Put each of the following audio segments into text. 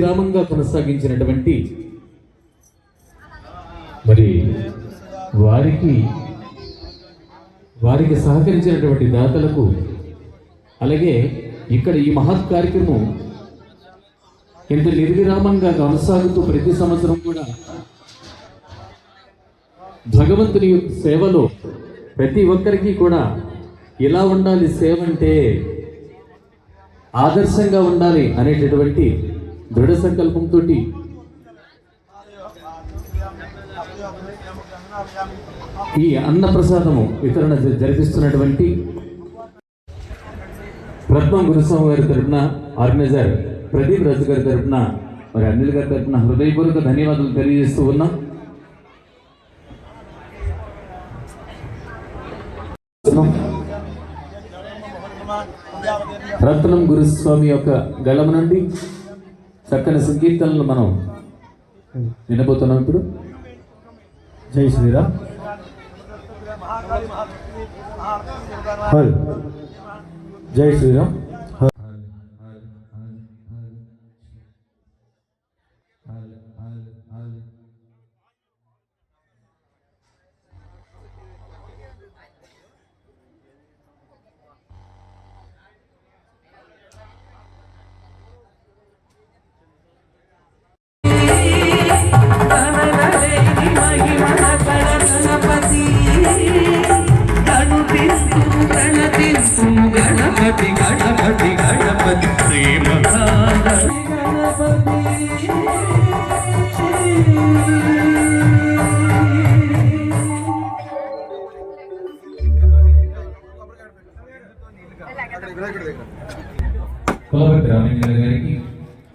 గ్రామంగా కొనసాగించినటువంటి మరి వారికి సహకరించినటువంటి దాతలకు, అలాగే ఇక్కడ ఈ మహత్ కార్యక్రమం ఇంత నిర్విరామంగా కొనసాగుతూ ప్రతి సంవత్సరం కూడా భగవంతుని సేవలో ప్రతి ఒక్కరికి కూడా ఇలా ఉండాలి, సేవ అంటే ఆదర్శంగా ఉండాలి అనేటటువంటి దృఢ సంకల్పంతో ఈ అన్నప్రసాదము వితరణ జరిపిస్తున్నటువంటి రత్నం గురుస్వామి గారి తరఫున, ఆర్గనైజర్ ప్రదీప్ రాజు గారి తరఫున, మరి అనిల్ గారి తరఫున హృదయపూర్వక ధన్యవాదాలు తెలియజేస్తూ ఉన్నాం. రత్నం గురుస్వామి యొక్క గళం నుండి చక్కని సంకీర్తనలు మనం వినబోతున్నాం. ఇప్పుడు జై శ్రీరామ్. జై శ్రీరామ్. కోలబెట్టి రామేంద్ర గారికి,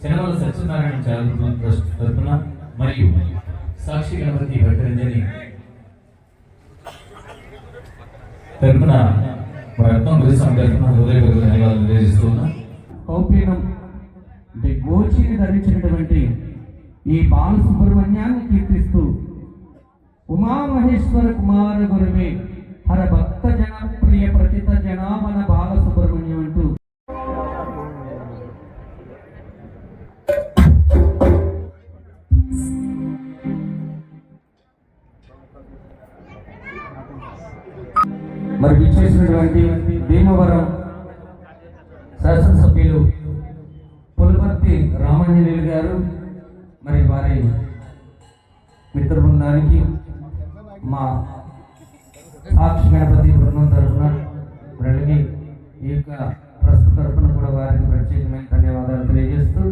చెనమల సత్యనారాయణ చారిటబుల్ ట్రస్ట్ తరఫున మరియు సాక్షి గణపతి భట్టరంజని తరఫున మన రత్నం గురుస్వామి తరఫున హృదయపూర్వక ధన్యవాదాలు తెలియజేస్తున్నాం. కౌపీనం అంటే గోచిని ధరించినటువంటి ఈ బాలసుబ్రహ్మణ్యాన్ని కీర్తిస్తూ ఉమామహేశ్వర కుమార గురువే హర భక్త జనప్రియ ప్రతిత జనామన బాలసుబ్రహ్మణ్యం అంటూ మరి విచ్చేసినటువంటి భీమవరం శాసనసభ్యులు పులపర్తి రామాంజనేయులు గారు, మరి వారి మిత్ర బృందానికి మా సాక్షి గణపతి బృందం తరఫున, అలాగే ఈ యొక్క ట్రస్ట్ తరఫున కూడా వారికి ప్రత్యేకమైన ధన్యవాదాలు తెలియజేస్తూ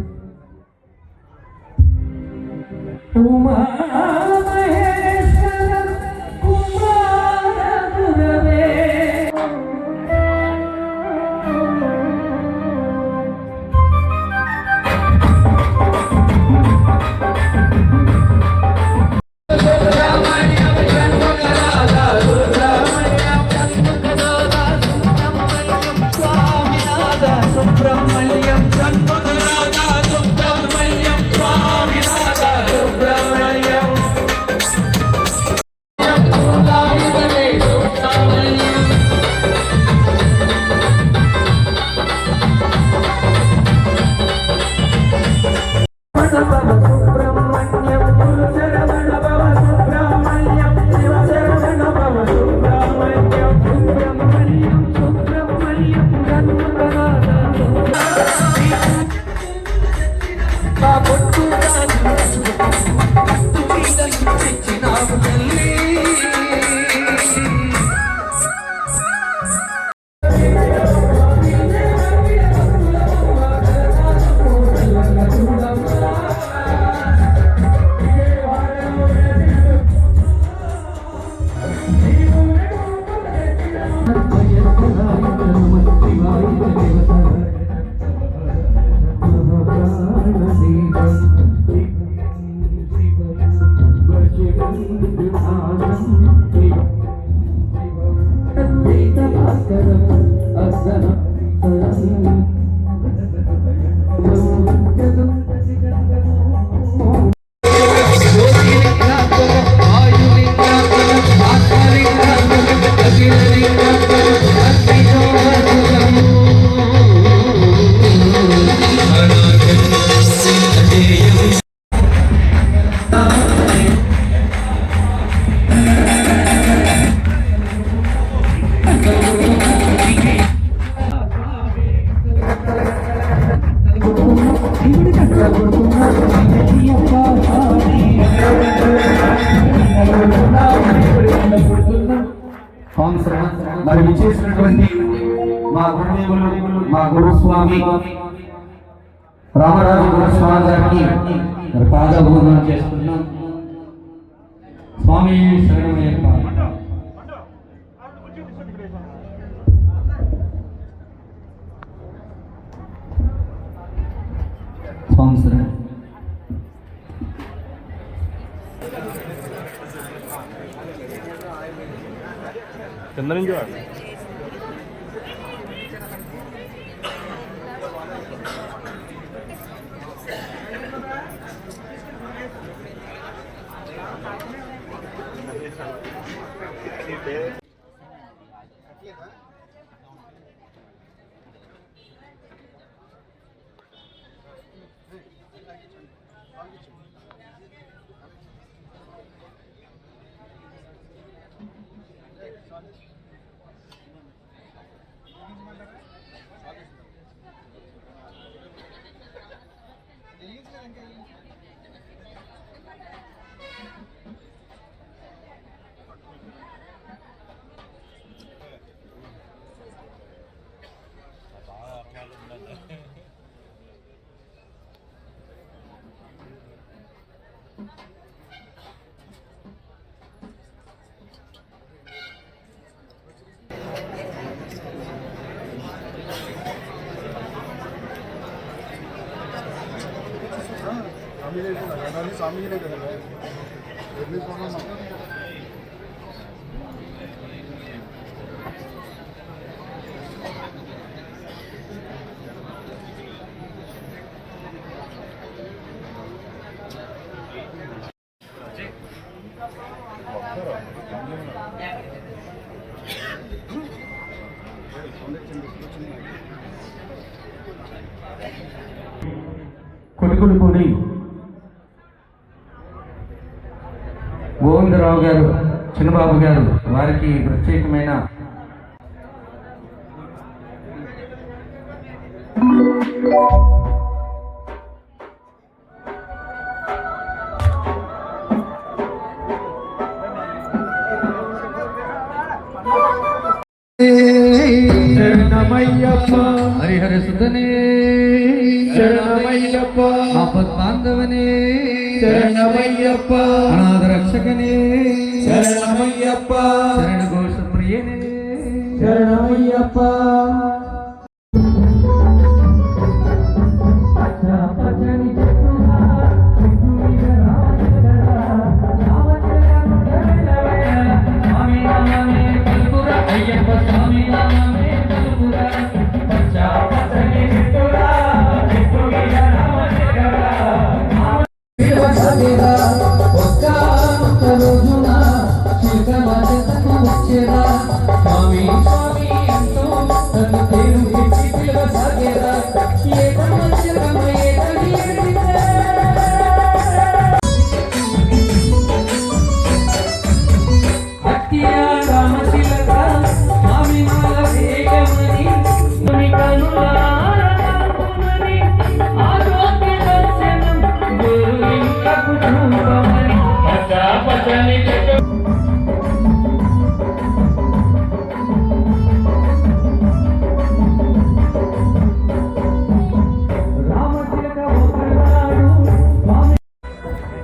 Thank you. మా గురుదేవులు మా గురుస్వామి రామరాజు గురుస్వామి గారికి పాదపూజన చేస్తున్నాం. స్వామి శరణమయ్యప్ప. స్వామి శరణం. కింద నుంచి వాడు. కొడుకులపూడి గోవిందరావు గారు, చిన్నబాబు గారు వారికి ప్రత్యేకమైన శరణమయ్యప్ప హరిహర సుతనే శరణమయ్యప్ప ఆపద్ బాంధవనే శరణమయ్యప్ప అనాథ రక్షకనే శరణమయ్యప్ప శరణ ఘోష ప్రియనే శరణమయ్యప్ప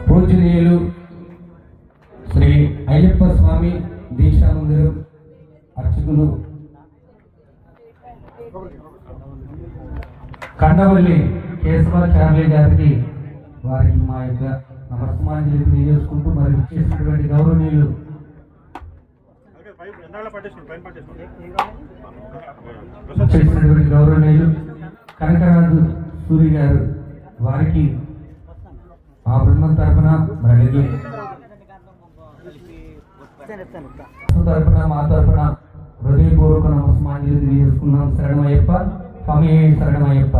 పూజనీయులు శ్రీ అయ్యప్ప స్వామి దీక్షా మందిరం అర్చకులు కండవల్లి కేశవాచార్య గారికి వారికి మా యొక్క నమస్కారాంజలి తెలియజేసుకుంటూ మరి చేసినటువంటి గౌరవనీయులు చేసినటువంటి గౌరవనీయులు కనకరాజు సూరి గారు వారికి ఆ బృందం తరఫున మరి తరఫున మా తరఫున హృదయపూర్వక నమస్కారాంజలి తెలియజేసుకున్నాం. శరణమయ్యప్ప. స్వామి శరణమయ్యప్ప.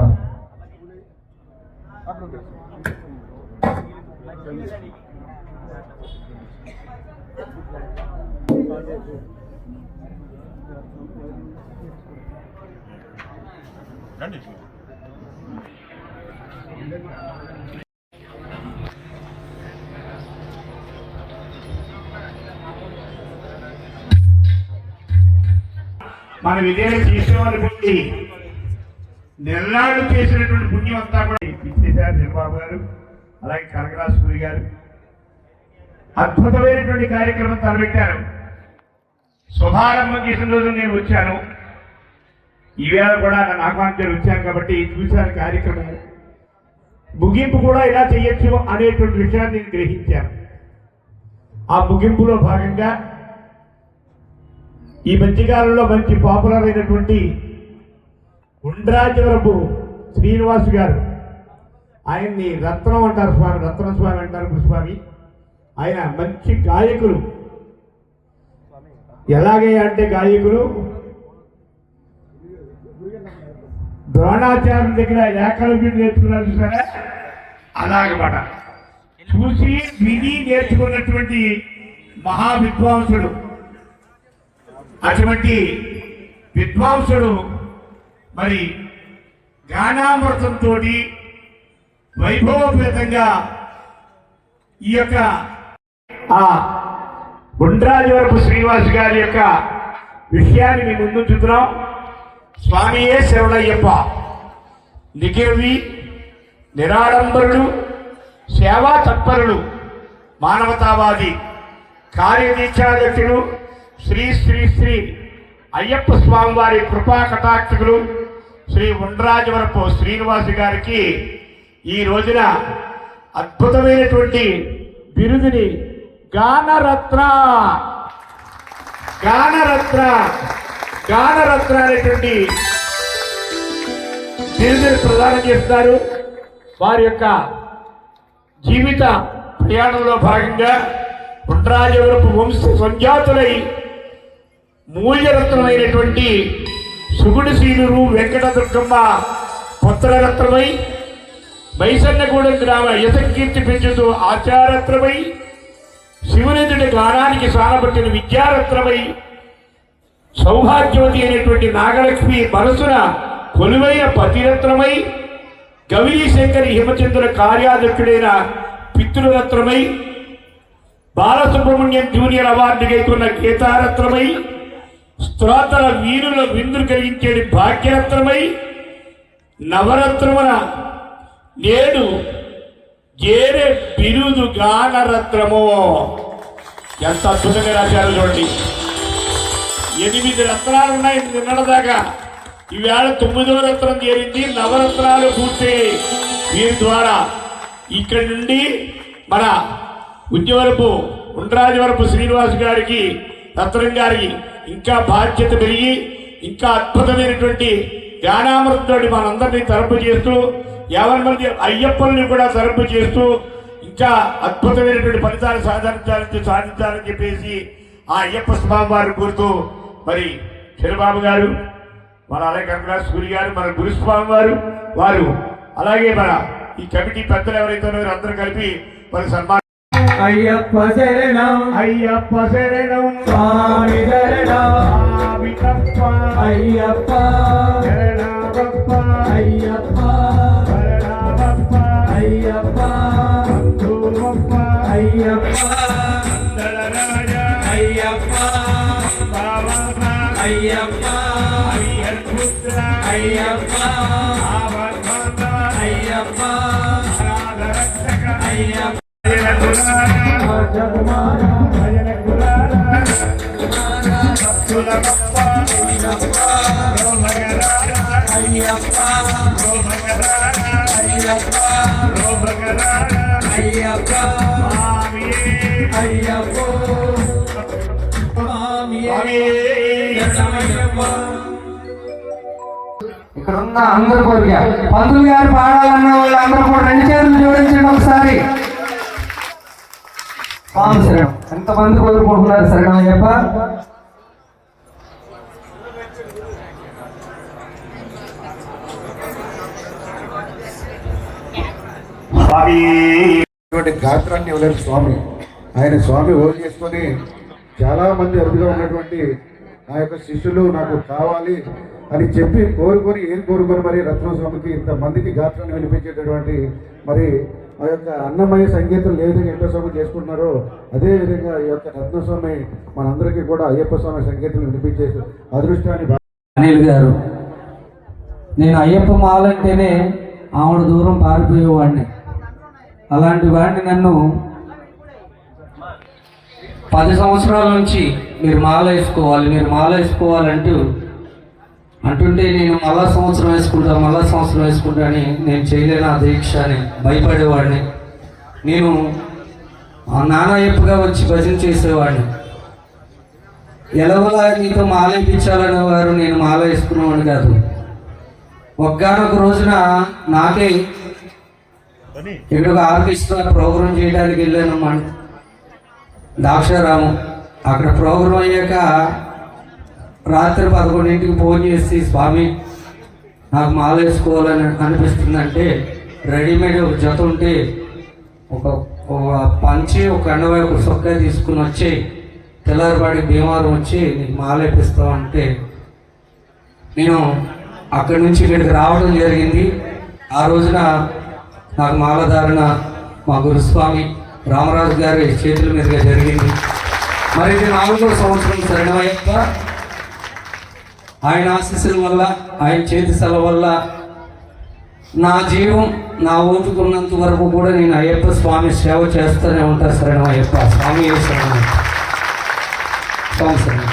మన విజయం చేసేవాళ్ళకి నిర్ణయాలు చేసినటువంటి పుణ్యం అంతా కూడా ఇచ్చేశారు చంద్రబాబు గారు, అలాగే కనకరాజుపూరి గారు అద్భుతమైనటువంటి కార్యక్రమం తలపెట్టారు. శుభారంభం చేసిన రోజు నేను వచ్చాను, ఈవేళ కూడా నన్ను ఆహ్వానించారు, వచ్చాను కాబట్టి చూశాను కార్యక్రమం. ముగింపు కూడా ఇలా చేయొచ్చు అనేటువంటి విషయాన్ని నేను గ్రహించాను. ఆ ముగింపులో భాగంగా ఈ మధ్యకాలంలో మంచి పాపులర్ అయినటువంటి ఉండ్రాజవరపు శ్రీనివాస్ గారు, ఆయన్ని రత్నం అంటారు స్వామి, రత్న స్వామి అంటారు గురుస్వామి. ఆయన మంచి గాయకులు. ఎలాగే అంటే గాయకులు ద్రోణాచార్యుల దగ్గర ఏకలవ్యుడు నేర్చుకున్నారు చూసారా, అలాగమాట చూసి విని నేర్చుకున్నటువంటి మహా విద్వాంసుడు. అటువంటి విద్వాంసుడు మరి గానామృతంతో వైభవపేతంగా ఈ యొక్క ఆ గుండ్రాజవరపు శ్రీనివాస్ గారి యొక్క విషయాన్ని మీ ముందు చూద్దాం. స్వామియే శరణయ్యప్ప, నిగిరివి నిరాడంబరుడు, సేవా తత్పరుడు, మానవతావాది, కార్యదీక్షాధ్యక్షుడు శ్రీ శ్రీ శ్రీ అయ్యప్ప స్వామి వారి కృపా కటాక్షకులు శ్రీ ఉండ్రాజవరపు శ్రీనివాస్ గారికి ఈ రోజున అద్భుతమైనటువంటి బిరుదుని గానరత్న గానరత్న గానరత్న అనేటువంటి బిరుదుని ప్రదానం చేస్తారు. వారి యొక్క జీవిత ప్రయాణంలో భాగంగా ఉండ్రాజవరపు వంశ సంజాతులై మూల్యరత్నమైనటువంటి సుగుడిశీలురు వెంకటదుర్గమ్మ పుత్రరత్నమై మైసన్నగూడెం గ్రామ యశకీర్తి పెంచుతూ ఆచారత్నమై శివునిదుడి గానానికి సానబట్టిన విద్యారత్నమై సౌభాగ్యవతి అయినటువంటి నాగలక్ష్మి మనసున కొలువైన పతిరత్నమై గౌరీశంకరి హిమచంద్రుల కార్యాధ్యక్షుడైన పితృరత్నమై బాలసుబ్రహ్మణ్యం జూనియర్ అవార్డు గైకున్న గీతారత్నమై స్తోత్ర వీరుల విందులు కలిగించేది భాగ్యరత్నమై నవరత్నమున నేడు జేరే బిరుదు గానరత్నము. ఎంత అద్భుతంగా రాశారు చూడండి. 8 రత్నాలు ఉన్నాయి నిన్నటిదాకా, ఈవేళ 9వ రత్నం చేరింది, నవరత్నాలు పూర్తయ్యాయి. వీరి ద్వారా ఇక్కడి నుండి మన ఉద్యవరపు ఉండ్రాజవరపు శ్రీనివాస్ గారికి, రత్నం గారికి ఇంకా బాధ్యత పెరిగి ఇంకా అద్భుతమైనటువంటి జ్ఞానామృతంతో మనందరినీ తరపు చేస్తూ 50 మంది అయ్యప్పల్ని కూడా తరపు చేస్తూ ఇంకా అద్భుతమైనటువంటి ఫలితాలు సాధించాలని చెప్పేసి ఆ అయ్యప్ప స్వామి వారిని కోరుతూ మరి చంద్రబాబు గారు, మన అలాగే కనకరాజుపూరి గారు, మన గురుస్వామి వారు అలాగే మన ఈ కమిటీ పెద్దలు ఎవరైతే ఉన్నారో అందరూ కలిపి మరి సన్మానం. అయ్యప్ప శరణం అయ్యప్ప శరణం స్వామి శరణం స్వామియప్ప అయ్యప్ప శరణమప్ప అయ్యప్ప శరణమప్ప అయ్యప్ప బంధువప్ప అయ్యప్ప దళరాజ అయ్యప్ప బావన అయ్యప్ప అయ్యప్ప అయ్యప్ప ఆవద్వంద అయ్యప్ప ఆదరక్షక అయ్యప్ప భజన కులాల భక్తులప్ప అయ్యప్ప అయ్యప్ప అయ్యప్ప అయ్యప్ప ఇక్కడ ఉన్న అందరు కోరిక పంతులు గారు పాడాలన్న వాళ్ళు అందరూ కూడా 2 చేతులు జోడించండి ఒకసారి. స్వామి శరణం. ఎంతమంది కోరుకుంటున్నారు శరణం అయ్యప్ప? గాత్రాన్ని ఇవ్వలేరు స్వామి. ఆయన స్వామి ఓన్ చేసుకొని చాలా మంది అరుదుగా ఉన్నటువంటి నా యొక్క శిష్యులు నాకు కావాలి అని చెప్పి కోరుకొని ఏం కోరుకొని మరి రత్నస్వామికి ఇంతమందికి గాత్రాన్ని వినిపించేటటువంటి మరి ఆ యొక్క అన్నమయ సంగీతం ఏ విధంగా అయ్యప్ప స్వామి చేసుకుంటున్నారో అదేవిధంగా ఈ యొక్క రత్నస్వామి మనందరికీ కూడా అయ్యప్ప స్వామి సంగీతం వినిపించే అదృష్టాన్ని అనిల్ గారు. నేను అయ్యప్ప మాలంటేనే ఆవిడ దూరం పారిపోయేవాడిని. అలాంటి వాడిని నన్ను 10 సంవత్సరాల నుంచి మీరు మాల వేసుకోవాలంటూ అంటుంటే నేను మళ్ళా సంవత్సరం వేసుకుంటా అని నేను చేయలేను ఆ దీక్ష అని భయపడేవాడిని. నేను నానాయప్పగా వచ్చి భజన చేసేవాడిని. ఎలాగోలా నీతో మాల వేయించాలనేవారు, నేను మాల వేసుకునేవాడిని కాదు. ఒక్కనొక రోజున నాకే ఇక్కడ ఒక ఆర్కెస్ట్రా ప్రోగ్రాం చేయడానికి వెళ్ళాను ద్రాక్షారామం. అక్కడ ప్రోగ్రాం అయ్యాక రాత్రి 11ంటికి ఫోన్ చేసి, స్వామి నాకు మాల వేసుకోవాలని అనిపిస్తుందంటే రెడీమేడ్ ఒక జత ఉంటే ఒక పంచి, ఒక కండవై, ఒక సొక్క తీసుకుని వచ్చి తెల్లారిపాడికి భీమవరం వచ్చి నీకు మాల వేపిస్తామంటే నేను అక్కడి నుంచి ఇక్కడికి రావడం జరిగింది. ఆ రోజున నాకు మాలధారణ మా గురుస్వామి రామరాజు గారి చేతుల మీదుగా జరిగింది. మరి ఇది 4వ సంవత్సరం శరణమయ్యప్ప. ఆయన ఆశీస్సుల వల్ల, ఆయన చేతి సెలవు వల్ల నా జీవం, నా ఓపికన్నంత వరకు కూడా నేను అయ్యప్ప స్వామి సేవ చేస్తూనే ఉంటాను. శరణమయ్యప్ప స్వామి శరణం. స్వామి శరణం.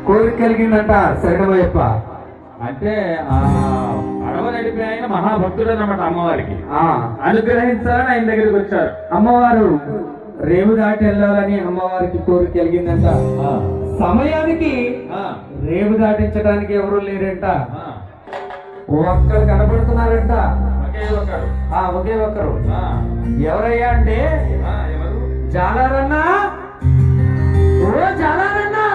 కోరిక కలిగిందంట శరణమయ్యప్ప. అంటే ఆ పడవ నడిపి ఆయన మహాభక్తుడు అన్నమాట అమ్మవారికి ఆ అనుగ్రహించాలని ఆయన దగ్గరికి వచ్చారు. అమ్మవారు రేవు దాటి వెళ్ళాలని అమ్మవారికి కోరిక కలిగిందంట. ఆ, సమయానికి ఆ, రేవు దాటించడానికి ఎవరు లేరంట. ఆ, ఒక్కరు కనబడుతున్నారంట. ఒకే ఒకడు. ఒకే ఒక్కరు. ఆ, ఎవరయ్యా అంటే ఆ, ఎవరు? జాలారన్నా, ఓ జాలారన్నా,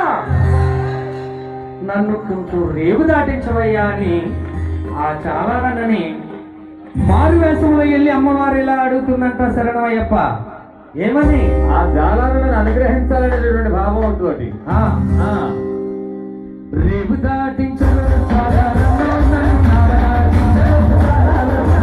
నన్ను కొంచెం రేవు దాటించవయ్యా అని ఆ జాలారన్నని మారు వేషంలో వెళ్ళి అమ్మవారు ఇలా అడుగుతుందంట శరణమయ్యప్ప. ఏమని? ఆ జాలాలను అనుగ్రహించాలనేటువంటి భావం ఉంటుంది. ఆ ఆ, రేవు దాటించరు జాలారన్నా, నన్ను దాటించరు జాలారన్నా.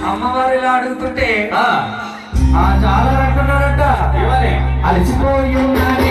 అమ్మవారు ఇలా అడుగుతుంటే ఆ, ఆ చాలా అంటున్నారంట. ఏమని? అలసిపోయి ఉన్నది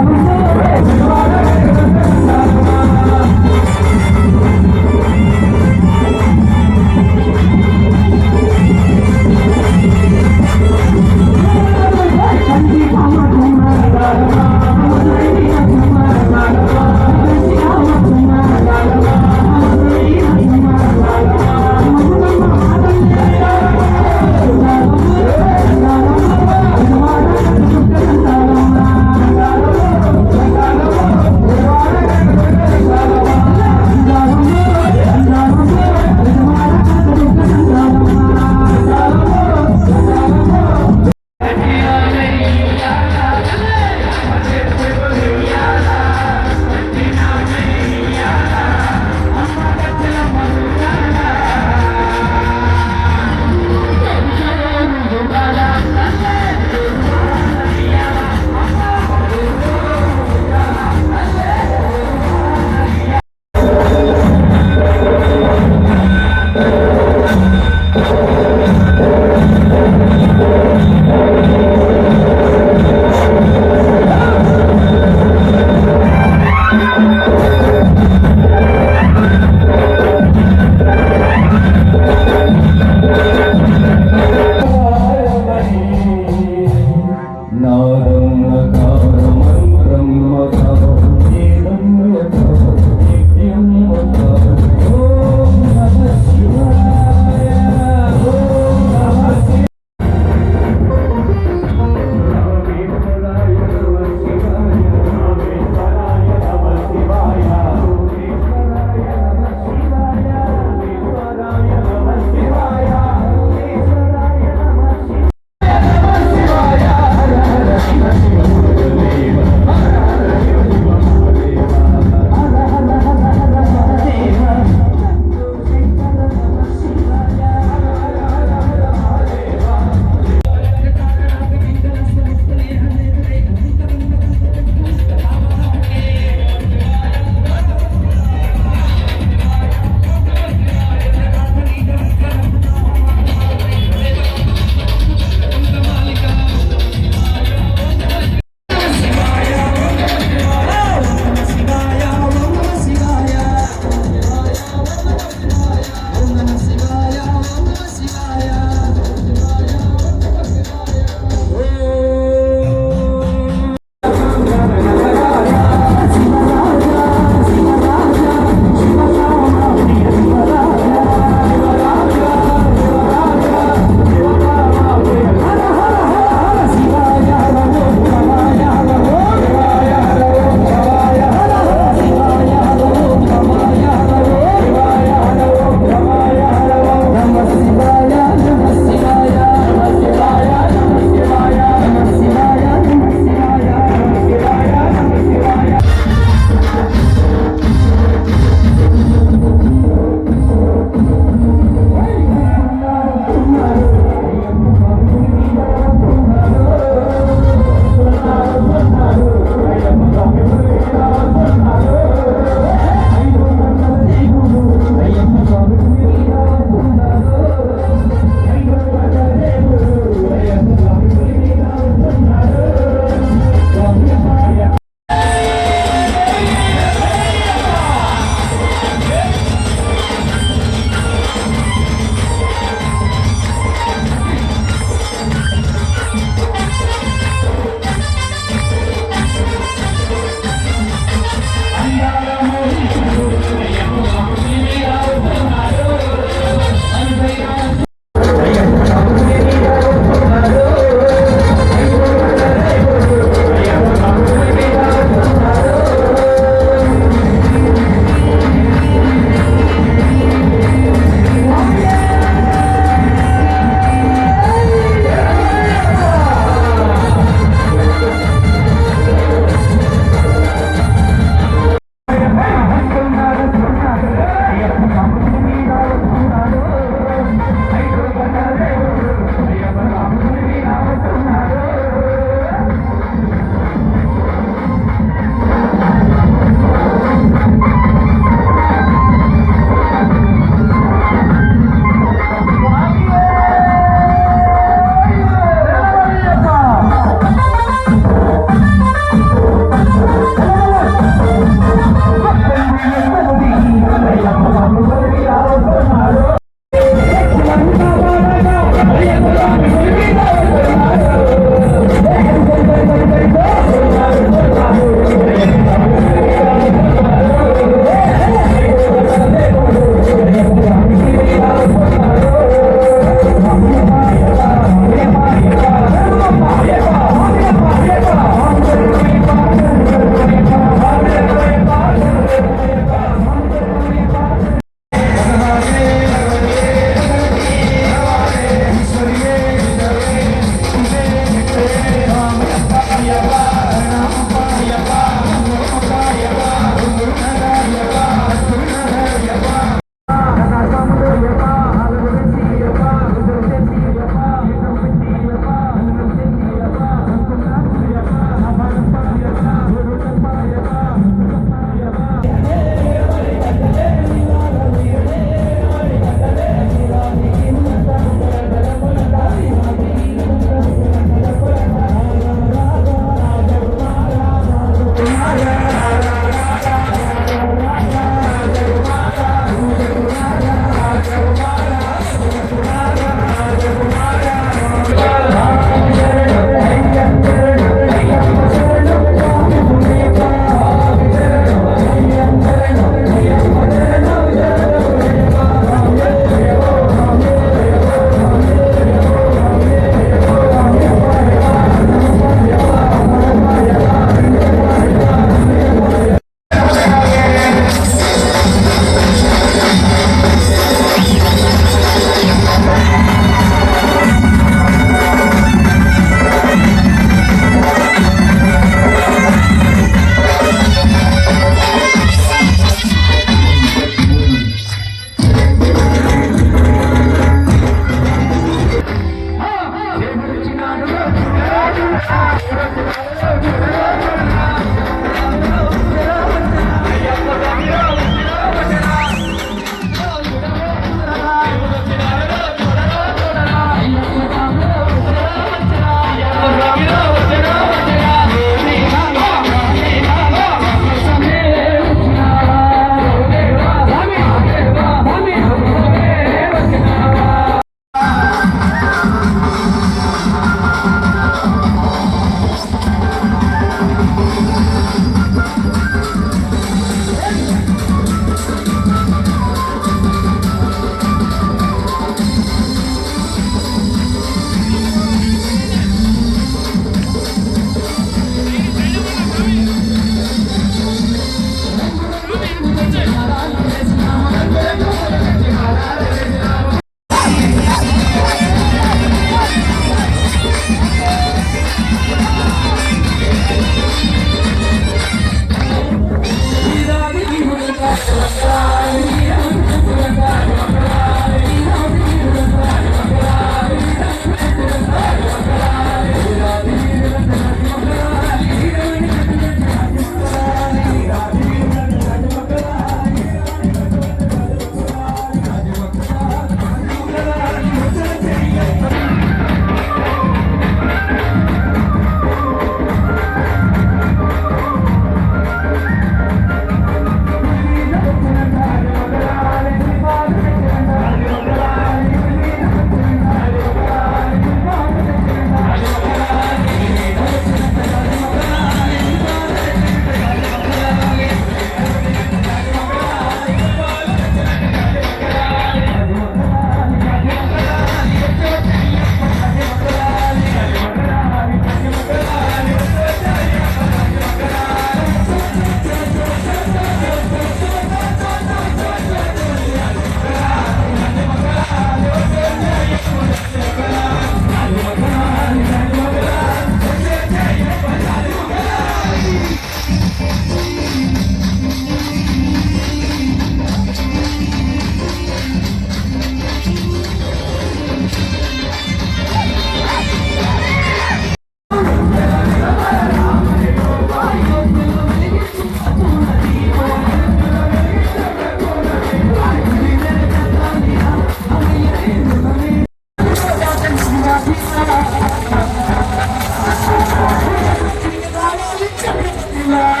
18వ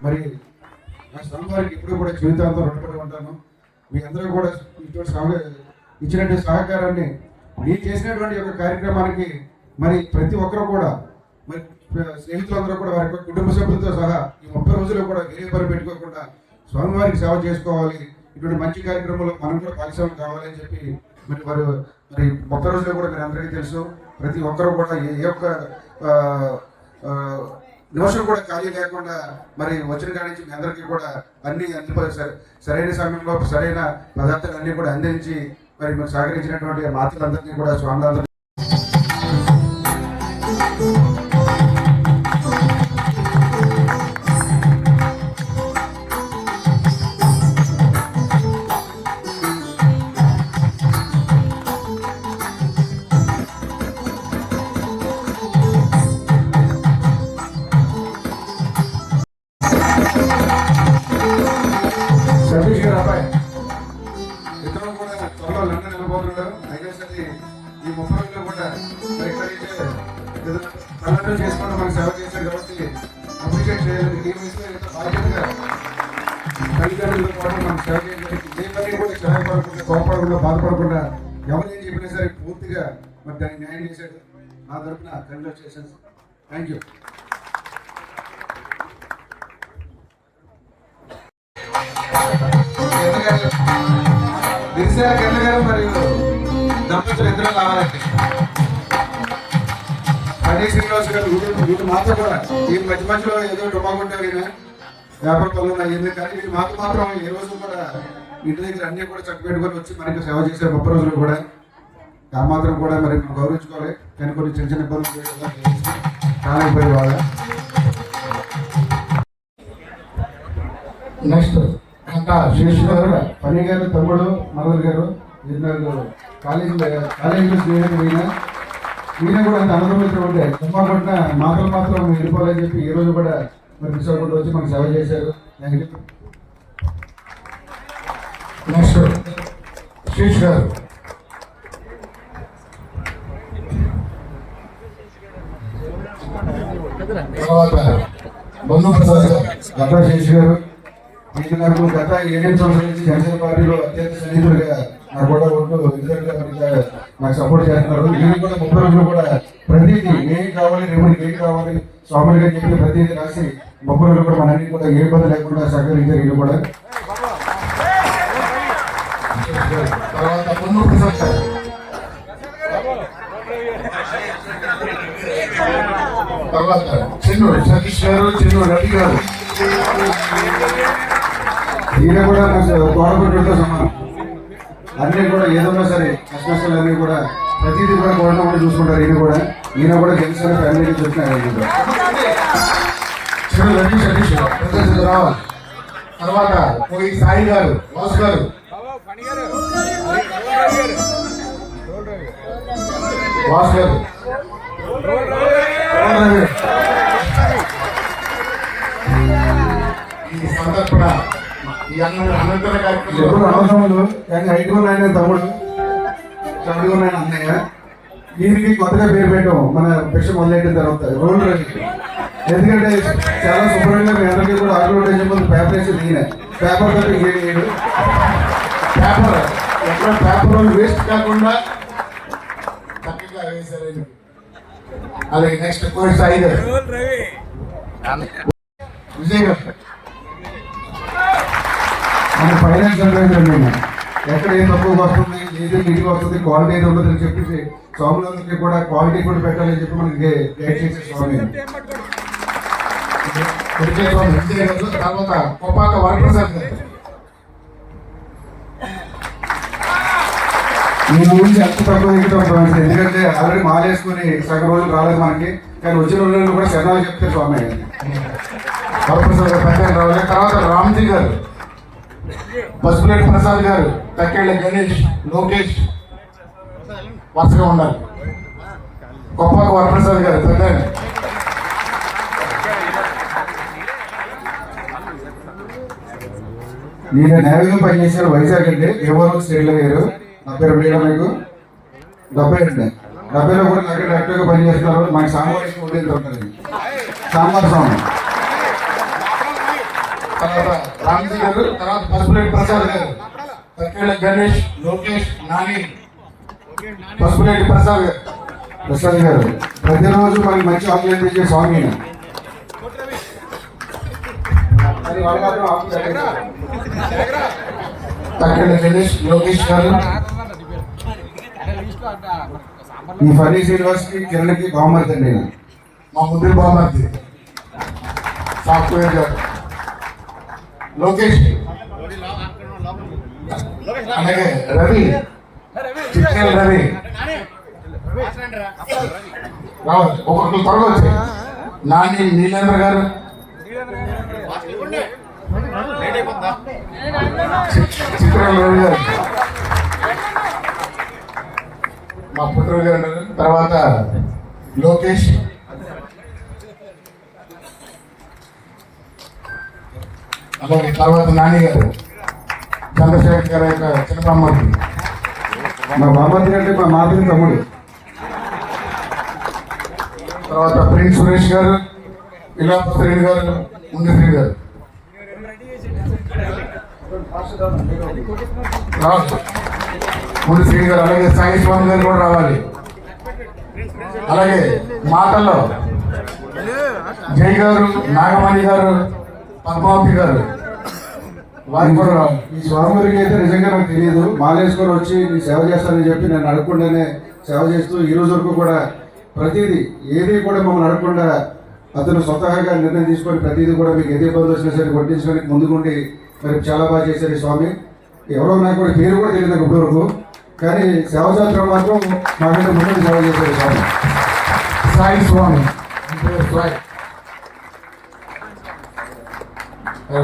మరి నా స్వామివారికి ఇప్పుడు కూడా జీవితాంతం రుణపడి ఉంటాను. మీ అందరూ కూడా ఇటువంటి ఇచ్చినటువంటి సహకారాన్ని మీరు చేసినటువంటి యొక్క కార్యక్రమానికి మరి ప్రతి ఒక్కరు కూడా మరి స్నేహితులందరూ కూడా వారి యొక్క కుటుంబ సభ్యులతో సహా ఈ 30 రోజులు కూడా వేరే పని పెట్టుకోకుండా స్వామివారికి సేవ చేసుకోవాలి, ఇటువంటి మంచి కార్యక్రమంలో మనం కూడా భాగస్వామ్యం కావాలని చెప్పి మరి వారు మరి 30 రోజులు కూడా మీరు అందరికీ తెలుసు, ప్రతి ఒక్కరు కూడా ఏ ఒక్క నిమిషం కూడా ఖాళీ లేకుండా మరి వచ్చిన కాడి నుంచి మీ అందరికీ కూడా అన్ని సరైన సమయంలో సరైన పదార్థాలు అన్నీ కూడా అందించి మరి మీరు సహకరించినటువంటి మాతృలందరినీ కూడా స్వాములందరినీ సతీష్ గారు అబ్బాయి ఇతరులు కూడా త్వరలో లండన్ వెళ్ళిపోతున్నాడు. అయినా సరే ఈ 30 రోజులు కూడా మరి ఇక్కడి నుంచి కలెక్టర్ చేసుకుంటూ మనకు సేవ చేశాడు కాబట్టి అప్రిషియేట్ చేయాలి. ఈ వయసులో ఇంత బాధ్యతగా తల్లిదండ్రులతో పాటు మనకు సేవ చేయాలి. ఏ పని కూడా సహాయపడకుండా కోపడకుండా బాధపడకుండా ఎవరు ఏం చెప్పినా సరే పూర్తిగా మరి దాన్ని న్యాయం చేశాడు. నా తరఫున కంగ్రాచులేషన్స్. Thank you. దిశ గారు మరియు దంపతులు ఇద్దరు కావాలండి. పని శ్రీనివాస్ గారు వీళ్ళు మాతో కూడా ఈ మధ్యలో ఏదో డుమాకుంటారు ఈయన వ్యాపార పనులు అయ్యింది, కానీ వీళ్ళు మాతో మాత్రం ఏ రోజు కూడా ఇంటి దగ్గర అన్ని కూడా చక్క పెట్టుకొని వచ్చి మనకి సేవ చేసే 30 రోజులు కూడా ఆ మాత్రం కూడా మరి మనం గౌరవించుకోవాలి. కానీ కొన్ని చిన్న చిన్న ఇబ్బందులు చాలా ఇబ్బంది వాళ్ళ. నెక్స్ట్ ఇంకా శేష్ గారు, పని గారు తమ్ముడు మదర్ గారు ఇద్దరు కాలేజీలో స్నేహితులు. ఈయన కూడా అంత అనుభవించడం ఉంటే తుమ్మకుంటున్న మాత్రం వెళ్ళిపోవాలని చెప్పి ఈ రోజు కూడా మరి విశాఖపట్నం వచ్చి మనకు సేవ చేశారు. నెక్స్ట్ శేష్ గారు, తర్వాత బంధుప్రసాద్ గారు, గడ్డ శేష్ గారు. ఇది నాకు గత 7 సంవత్సరాల నుంచి జనసేన పార్టీలో అత్యంత సన్నిహితులుగా నాకు కూడా ఉంటూ ఇద్దరుగా నాకు సపోర్ట్ చేస్తున్నారు. నేను కూడా 30 రోజులు కూడా ప్రతిదీ ఏం కావాలి, రేపటికి ఏం కావాలి స్వామి గారు చెప్పి ప్రతిదీ రాసి 30 రోజులు కూడా మనల్ని కూడా ఏ ఇబ్బంది లేకుండా సహకరించారు. వీళ్ళు కూడా తర్వాత తర్వాత చిన్ను సతీష్ గారు, చిన్ను రవి గారు. ఈయన కూడా గవర్నమెంట్తో సమానం. అన్నీ కూడా ఏదన్నా సరే కష్టాలు అన్నీ కూడా ప్రతిదీ కూడా గవర్నమెంట్ చూసుకుంటారు. ఈయన కూడా జనసేన ఫ్యామిలీ నుంచి వచ్చినారు. సతీష్ రావాలి. తర్వాత సాయి గారు, వాసు గారు, వాసు గారు, ఈ సందర్భంగా ఈ అనంతర కార్యక్రమంలో కానీ 5 ఆయన తమ్ముడు, 7 ఆయన అన్నయ్య. దీనికి కొత్తగా పేరు పెట్టాం మన భిక్ష మొదలైన తర్వాత రోల్ రవి. ఎందుకంటే చాలా శుభ్రంగా మీ అందరికీ కూడా అడ్వర్టైజ్ ముందు పేపర్ వేసి ఈయన పేపర్ తప్ప ఇంకేం పేపర్ ఎక్కడ పేపర్ వేస్ట్ కాకుండా చక్కగా వేశారు. అలాగే నెక్స్ట్ కోర్స్ 5 విజయ్ గారు మన ఫైనాన్స్ అడ్వైజర్. నేను ఎక్కడ ఏం తక్కువ వస్తుంది, ఏది నీట్గా వస్తుంది, క్వాలిటీ ఏది ఉండదు అని చెప్పేసి స్వాములందరికీ కూడా క్వాలిటీ కూడా పెట్టాలని చెప్పి మనకి గైడ్ చేసే స్వామి. తర్వాత కొప్పాక వరప్రసాద్ గారు. ఈ గురించి ఎంత తక్కువ ఎక్కుతాం ఎందుకంటే ఆల్రెడీ మాలేసుకుని సగం రోజులు రాలేదు మనకి, కానీ వచ్చిన రోజుల్లో కూడా శరణాలు చెప్తే స్వామి. వరప్రసాద్ గారు పక్కన రావాలి. తర్వాత రామ్జీ గారు, పసుపులేటి ప్రసాద్ గారు, తక్కేళ్ళ గణేష్, లోకేష్ వరుసగా ఉండాలి. కొప్పాక వరప్రసాద్ గారు పెద్ద. నేను నేరుగా పనిచేశారు వైజాగ్ అండి, ఎవరో స్టేట్లో గారు. నా పేరు మీరా, మీకు 70 అండి. 70లో కూడా నాకు డైరెక్టర్గా పనిచేస్తున్నారు. మాకు సాంబార్ ఉండేది ఉంటుంది, సాంబార్ స్వామి. తర్వాత రామ్జీ గారు, తర్వాత పసుపులేటి ప్రసాద్ గారు, తక్కేళ్ళ గణేష్, లోకేష్, నాని, పసుపులేటి ప్రసాద్ గారు. ప్రతిరోజు మనకి మంచి ఆక్సిజన్ ఇచ్చే స్వామి. తక్కేళ్ళ గణేష్, లోకేష్ గారు, ఈ ఫనీ శ్రీనివాస్కి కిరణ్కి బాగుమతి అండి నేను. మా ముద్దులు బాగుమతి సాఫ్ట్వేర్ జాబ్ లోకేష్, అలాగే రవి, చిట్నేల రవి రావాలి. ఒక్కొక్కరు త్వరగా వచ్చాయి. నాని నీలేంద్ర గారు, చిత్రాల రవి గారు, మా పుత్రుడు గారు, తర్వాత లోకేష్, అలాగే తర్వాత నాని గారు, చంద్రశేఖర్ గారి యొక్క చిన్నబామ్మకి, మా బామతి అంటే మా మాతృ తమ్ముడు. తర్వాత ప్రిన్స్ సురేష్ గారు, ఇలాపతి గారు, ముందు గారు రావచ్చు. ముందు శ్రీ గారు, అలాగే సాయి స్వామి గారు కూడా రావాలి. అలాగే మాటల్లో జై గారు, నాగమణి గారు, పద్మావతి గారు వారికి కూడా రావాలి. ఈ స్వామివారికి అయితే నిజంగా నాకు తెలియదు. మాలేసుకొని వచ్చి నీ సేవ చేస్తానని చెప్పి నేను అడగకుండానే సేవ చేస్తూ ఈ రోజు వరకు కూడా ప్రతిదీ ఏది కూడా మమ్మల్ని అడగకుండా అతను స్వతహాగా నిర్ణయం తీసుకొని ప్రతిదీ కూడా మీకు ఎదే ఇబ్బంది వచ్చినా సరే కొట్టించడానికి ముందుకుండి మరి చాలా బాగా చేశారు ఈ స్వామి. ఎవరో నాకు కూడా పేరు కూడా తెలియదు నాకు ఇప్పటివరకు, కానీ సేవ చేస్తున్న మాత్రం మాకంటే ముందు సేవ చేశారు స్వామి. సాయి స్వామి, సాయి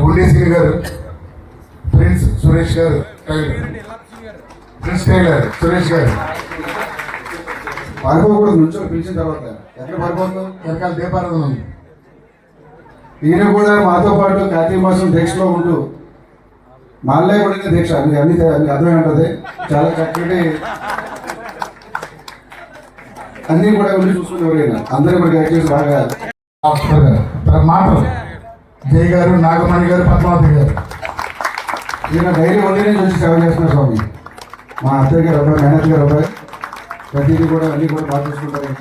ఉండేశ్వరి గారు, ప్రిన్స్ సురేష్ గారు, ప్రిన్స్ టైలర్ సురేష్ గారు, పారిపోకూడదు నుంచో పిలిచిన తర్వాత ఎక్కడ పారిపోతాం. వెనకాల దీపారాధన ఉంది. ఈయన కూడా మాతో పాటు కార్తీక మాసం దీక్షలో ఉంటూ మాల్లే కూడా దీక్ష మీకు అన్ని అర్థమై ఉంటుంది. చాలా చక్కటి అన్నీ కూడా ఉండి చూసుకునేవారు ఆయన. అందరూ కూడా గైడ్ చేసి బాగా మాటలు జై గారు, నాగమణి గారు, పద్మావతి గారు. ఈయన డైరీ వండినే చూసి సేవ చేస్తున్నారు స్వామి. మా అత్తయ్య గారు అబ్బాయి, మేనత్ గారు అబ్బాయి, ప్రతిదీ కూడా అన్నీ కూడా బాగా చూసుకుంటారు ఆయన.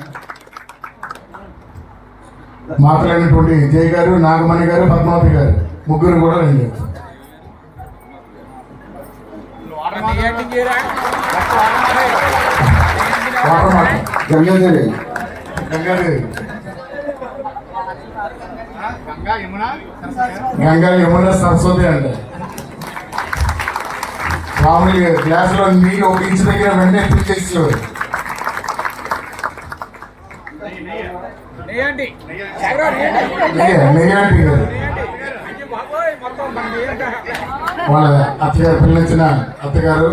మాట్లాడినటువంటి జై గారు, నాగమణి గారు, పద్మావతి గారు ముగ్గురు కూడా రండి. వాటర్ మాట గంగాదేవి గంగాదేవి, గంగా యమున సరస్వతి అంటే మామూలుగా గ్లాసులో నీళ్ళు ఒక ఇంచు దగ్గర వెంటనే పిలిచేసేవారు. నెయ్యంటి గారు వాళ్ళ అత్తగారు, పిల్లించిన అత్తగారు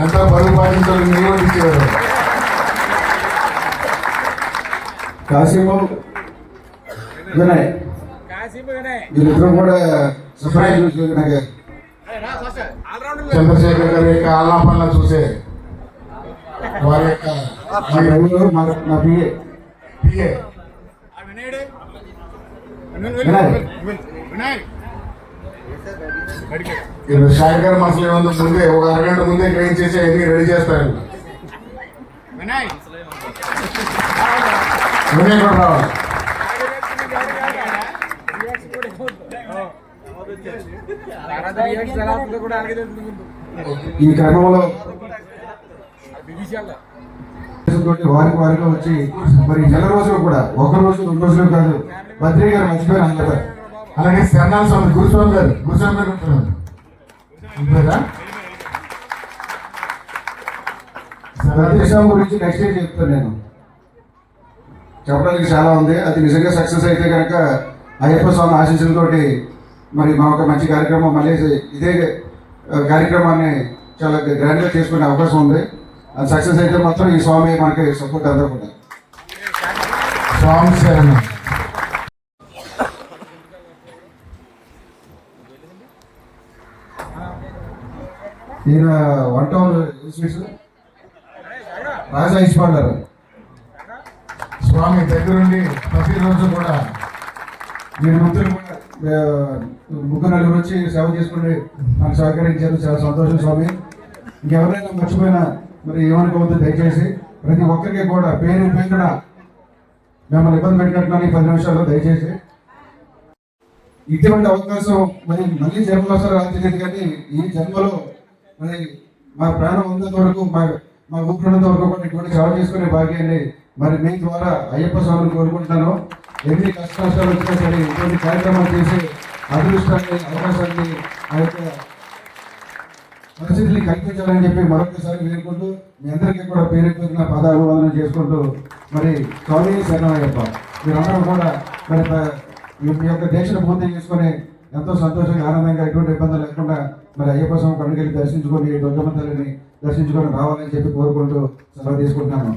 ఎంతో బరువు పాటించాలి, నీళ్ళు ఇచ్చేవారు. కాశీము వినయ్ వీళ్ళిద్దరూ కూడా సర్ప్రైజ్ నాకు చంద్రశేఖర్ గారి యొక్క ఆలాపనలు చూసే వారి యొక్క మా డ్రైవరు నా పిఏ పిఏ షాయి గారు మసలు ఏముంది ముందే ఒక అరగంట ముందే ట్రైన్ చేసి అన్ని రెడీ చేస్తారు. వినయ్ కూడా రావాలి. ఈ క్రమంలో వారికి వచ్చి మరి నెల రోజులు కూడా ఒక రోజు 2 రోజులు కాదు బద్రీ గారు మర్చిపోయారు అందరూ. అలాగే శరణాల స్వామి, గురుస్వామి గారు, గురుస్వామి గారు ఉంటున్నారు. బద్రీ స్వామి గురించి నెక్స్ట్ డే చెప్తాను. నేను చెప్పడానికి చాలా ఉంది. అది నిజంగా సక్సెస్ అయితే కనుక అయ్యప్ప స్వామి ఆశీస్సులతోటి మరి మా ఒక మంచి కార్యక్రమం మళ్ళీ ఇదే కార్యక్రమాన్ని చాలా గ్రాండ్గా చేసుకునే అవకాశం ఉంది. అది సక్సెస్ అయితే మాత్రం ఈ స్వామి మనకి సపోర్ట్ అందరూ కూడా. స్వామి శరణం. ఈయన వంట రాజా ఇష్టపడ్డారు. స్వామి దగ్గరుండి ప్రతిరోజు కూడా మీరు ముగ్గురు నలుగురు వచ్చి సేవ చేసుకుని నాకు సహకరించారు. చాలా సంతోషం స్వామి. ఇంకెవరైనా మర్చిపోయినా మరి ఏమనుకోవద్దు దయచేసి. ప్రతి ఒక్కరికి కూడా పేరు పేరున మిమ్మల్ని ఇబ్బంది పెట్టినట్టు 10 నిమిషాల్లో దయచేసి. ఇటువంటి అవకాశం మరి మళ్ళీ జన్మలో తెలియదు, కానీ ఈ జన్మలో మరి మా ప్రాణం ఉన్నంత వరకు మా ఊపిరినంత వరకు కూడా ఇటువంటి సేవ చేసుకునే భాగ్యాన్ని మరి మీ ద్వారా అయ్యప్ప స్వామిని కోరుకుంటున్నాను. ఎన్ని కష్టాలు వచ్చినా సరే ఇటువంటి కార్యక్రమాలు చేసి అదృష్టాన్ని అవకాశాన్ని ఆ యొక్క పరిస్థితిని కల్పించాలని చెప్పి మరొకసారి వేడుకుంటూ మీ అందరికీ కూడా పేరు పేరున పాదాభివాదనం చేసుకుంటూ మరి స్వామి శరణమయ్యప్ప మీరందరూ కూడా మరి మీ యొక్క దీక్షను పూర్తి చేసుకొని ఎంతో సంతోషంగా ఆనందంగా ఎటువంటి ఇబ్బందులు లేకుండా మరి అయ్యప్ప స్వామి కడుకెళ్ళి దర్శించుకొని దుర్గమ్మ తల్లిని దర్శించుకొని రావాలని చెప్పి కోరుకుంటూ సెలవు తీసుకుంటున్నాను.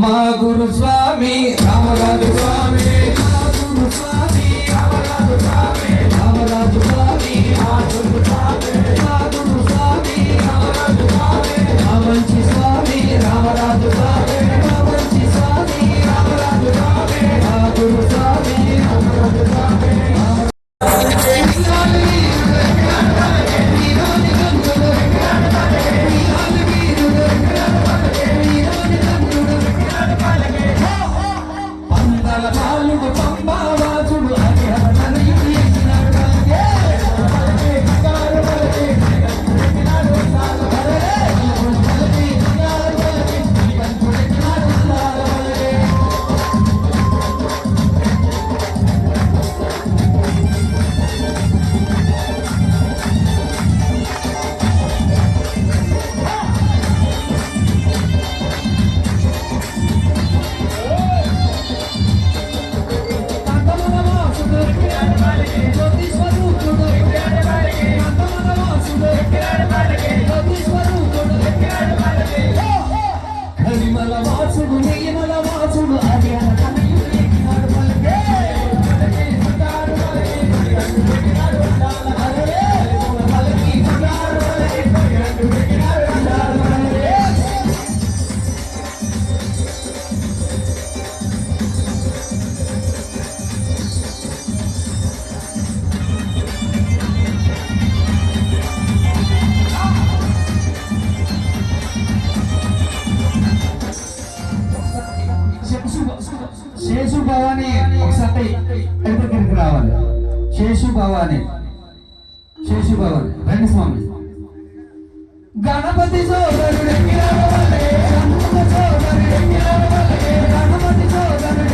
మా గురు స్వామి రామరాజు స్వామి, మా గురు స్వామి రామరాజు స్వామి, రామరాజు స్వామి మా గురు స్వామి, మా గురు స్వామి రామరాజు స్వామి, మా మంచి స్వామి రామరాజు స్వామి, మా మంచి స్వామి రామరాజు స్వామి, మా గురు స్వామి రామరాజు స్వామి. శేషు భవాని ఒకసారి దగ్గరికి రావాలి. శేషు భవాని, శేషు భవాని రండి స్వామి. గణపతి సోదరుడు గణపతి సోదరుడు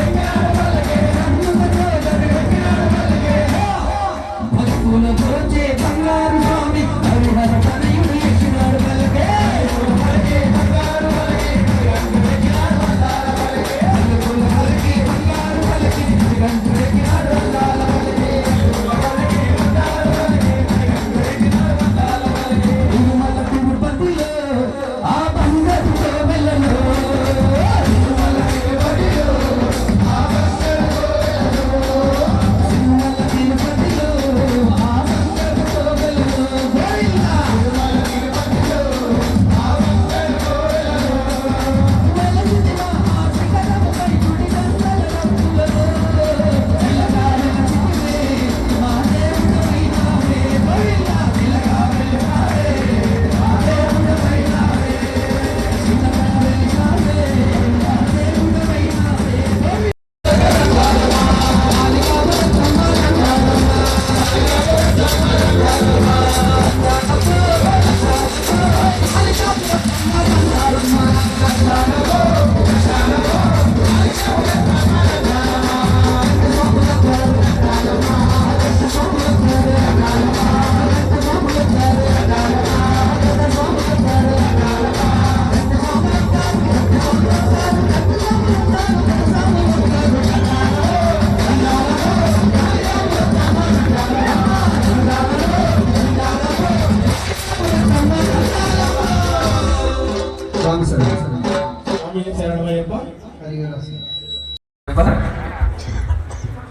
భక్తుల వచ్చే బంగారు స్వామి హరిహర తనయుడు ఎక్కినాడు పలికే బంగారు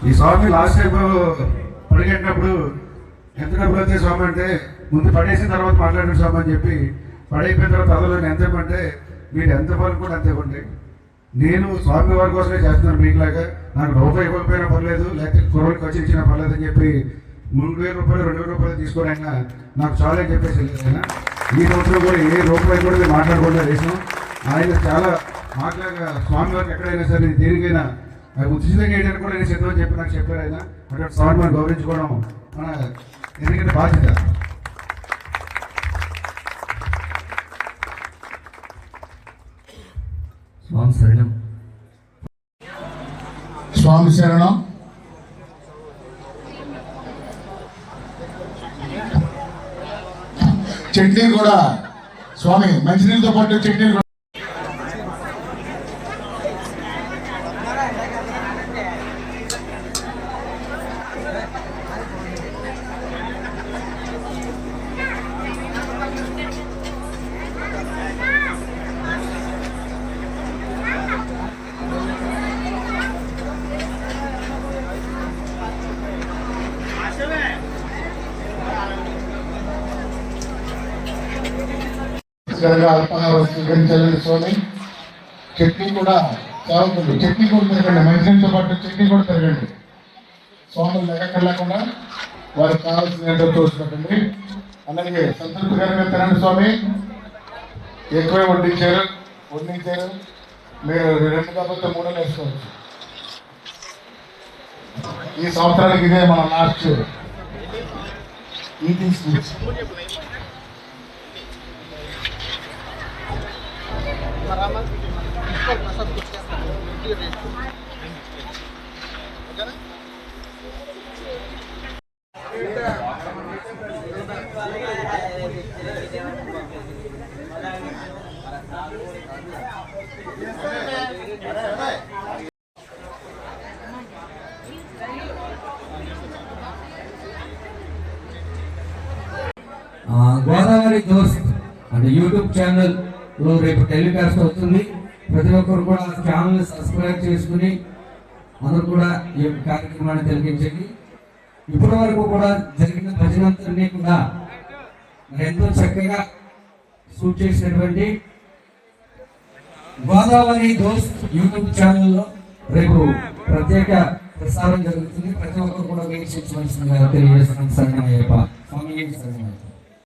ఈ స్వామి లాస్ట్ టైం పడిగట్టినప్పుడు ఎంత డబ్బులు అవుతాయి స్వామి అంటే ముందు పడేసిన తర్వాత మాట్లాడిన స్వామి అని చెప్పి పడైపోయిన తర్వాత అందులో ఎంత ఇవ్వమంటే మీరు ఎంత పనులు కూడా అంత ఇవ్వండి. నేను స్వామి వారి కోసమే చేస్తున్నాను మీకులాగా. నాకు రూపాయి ఇవ్వకపోయినా పర్లేదు, లేకపోతే కుర్రకి వచ్చి ఇచ్చినా పర్లేదు అని చెప్పి 3,000 రూపాయలు 2,000 రూపాయలు తీసుకొని అయినా నాకు చాలా అని చెప్పేసి ఆయన ఈ సంవత్సరం కూడా ఏ రూపాయి కూడా మేము మాట్లాడకుండా చేసాం. ఆయన చాలా మాట్లాడగా స్వామి వారికి ఎక్కడైనా సరే దేనికైనా అది ఉచితంగా వేయడానికి కూడా నేను సిద్ధం అని చెప్పి నాకు చెప్పారు ఆయన. అటువంటి స్వామి మనం గౌరవించుకోవడం మన ఎందుకంటే బాధ్యత. స్వామి శరణం, స్వామి శరణం. చట్నీ కూడా స్వామి మంచినీళ్ళతో పాటు చట్నీలు కూడా అల్పహారం స్వీకరించాలని స్వామి. చట్నీ కూడా సాగుతుంది. చట్నీ కూడా తిరగండి, మంచినీళ్ళతో పాటు చట్నీ కూడా తిరగండి. స్వాములు లెక్కలేకుండా వారికి కావాల్సిన ఏంటో తోచిపెట్టండి. అలాగే సంతృప్తికరంగా తినండి స్వామి. ఎక్కువే వడ్డించారు. మీరు 2 కాకపోతే 3 వేసుకోవచ్చు. ఈ సంవత్సరానికి ఇదే మన లాస్ట్ ఈటింగ్ స్పీచ్. గోదావరి దోస్త్ అంటే యూట్యూబ్ ఛానల్లో రేపు టెలికాస్ట్ అవుతుంది. ప్రతి ఒక్కరు కూడా ఛానల్ సబ్స్క్రైబ్ చేసుకుని అందరూ కూడా ఈ యొక్క కార్యక్రమాన్ని తిలకించండి. ఇప్పటి వరకు కూడా జరిగిన భజనంతరినీ కూడా ఎంతో చక్కగా షూట్ చేసినటువంటి గోదావరి దోస్త్ యూట్యూబ్ ఛానల్లో రేపు ప్రత్యేక ప్రసారం జరుగుతుంది. ప్రతి ఒక్కరు కూడా వీక్షించవలసిందిగా తెలియజేస్తున్నాం. శరణమయ్యప్ప స్వామి.